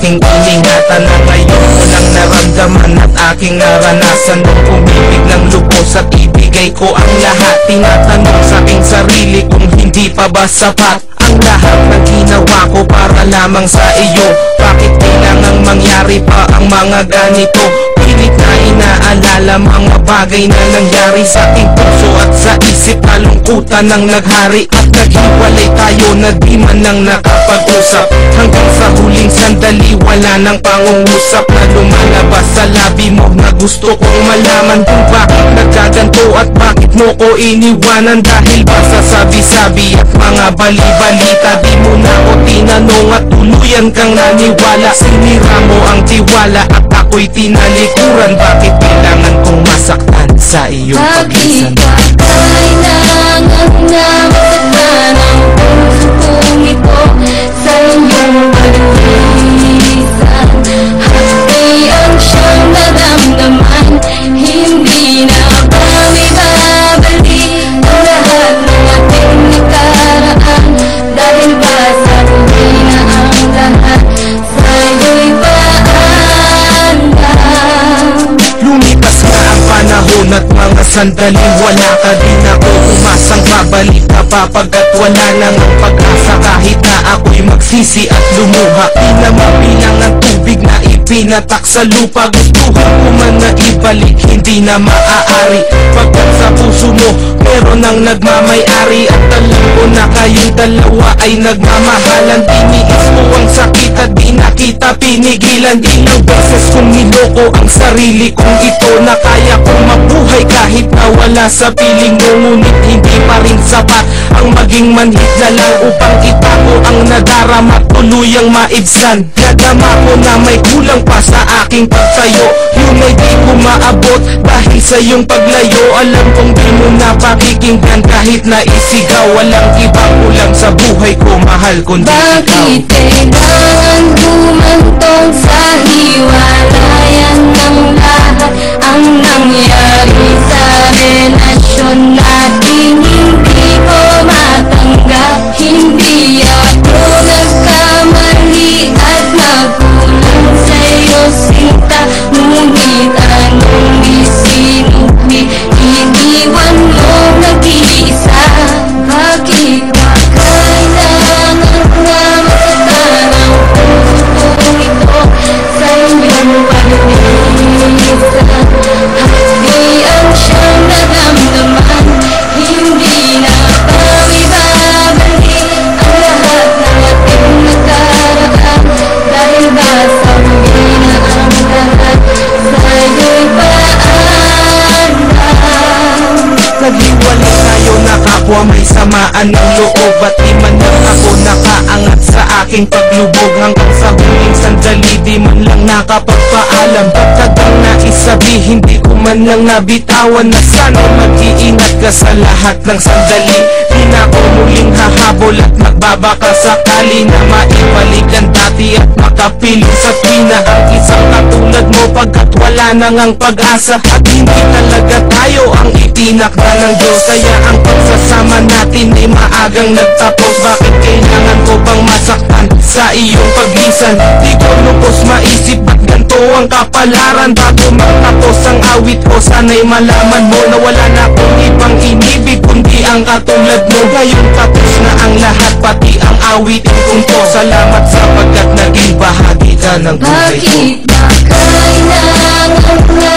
aking iningatan na ngayon ko lang naramdaman at aking naranasan nung umibig ng lubos at ibigay ko ang lahat. Tinatanong sa aking sarili kung hindi pa ba sapat ang lahat ng ginawa ko para lamang sa iyo. Bakit kailangang mangyari pa ang mga ganito? Pilit na inaalala mga bagay na nangyari sa aking puso at sa isip. Kalungkutan ang naghari at naghiwalay tayo na di man lang nakapag-usap. Hanggang sa huling sandali wala nang pangungusap na lumalabas sa labi mo na gusto kong malaman kung bakit nagkaganto at bakit mo ko iniwanan. Dahil ba sa sabi-sabi at mga bali-balita di mo na ko tinanong at tuluyan kang naniwala. Sinira mo ang tiwala at ako'y tinalikuran. Bakit kailangan kong masaktan sa iyong paglisan? Bakit ba kailangan na masaktan ang puso kong ito sa iyong paglisan? Hati ang siyang naramdaman, hindi na ba may babalik ang lahat ng ating nakaraan? Dahil ba sa huli na ang lahat sa'yo'y paandam? Lumipas na ang panahon at mga sandali wala ka din ako umasang babalik ka pa pagkat wala nang ang pag-asa. Kahit na ako'y magsisi at lumuha, di na mabilang ang tubig na ipinatak sa lupa. Gustuhan ko man na ibalik, hindi na maaari pagkat sa puso mo meron nang nagmamay-ari. At alam ko na kayong dalawa ay nagmamahalan. Tiniis mo ang sakit at di na kita pinigilan. Ilang beses kong niloko ang sarili kong ito na kaya kong mabuhay kahit na wala sa piling mo. Ngunit hindi pa rin sapat ang maging manhid na lang upang itago ang nadarama, tuluyang maibsan. Nadama ko na may kulang pa sa aking pagtayo, yun ay di ko maabot dahil sa iyong paglayo. Alam kong di mo na pakikinggan kahit na isigaw. Walang iba kulang sa buhay ko, mahal kundi ikaw. Bakit kailangan humantong sa hiwalayan ng lahat ang nangyari sa relasyon natin? Hindi ko matanggap, hindi ako nagkamali at nagkulang sa'yo sinta. Ngunit anong isinukli, iniwan mo nag-iisa. Bakit ba kailangan na masaktan ang puso kong ito sa iyong paglisan? Hati ang siyang naramdaman, hindi na ba may babalik ang lahat ng ating nakaraan? Dahil ba sa huli na ang lahat sa'yo'y paandam? Naghiwalay tayo na kapwa may samaan ng loob at di man lang ako nakaangat sa aking paglubog. Hanggang sa huling sandali di man lang nakapagpaalam. Pagkadang naisabi hindi ko man lang nabitawan na sana mag-iingat ka sa lahat ng sandali. Di na ako muling hahabol at magbabaka sakali na maibalik ang dati at makapiling sa tuwina ang isang katulad mo pagkat wala nang ang pag-asa. At hindi talaga tayo ang itinak na ng Diyos, kaya ang pagsasama natin ay maagang nagtapos. Bakit kailangan ko bang masaktan sa iyong paglisan? Di ko lubos maisip at ganito ang kapalaran. Bago magtapos ang awit ko, sana'y malaman mo na wala na akong ibang inibig kundi ang katulad mo. Ngayon tapos na ang lahat, pati ang awitin kong to. Salamat sapagkat naging bahagi ka ng buhay ko. Bakit ba kailangan na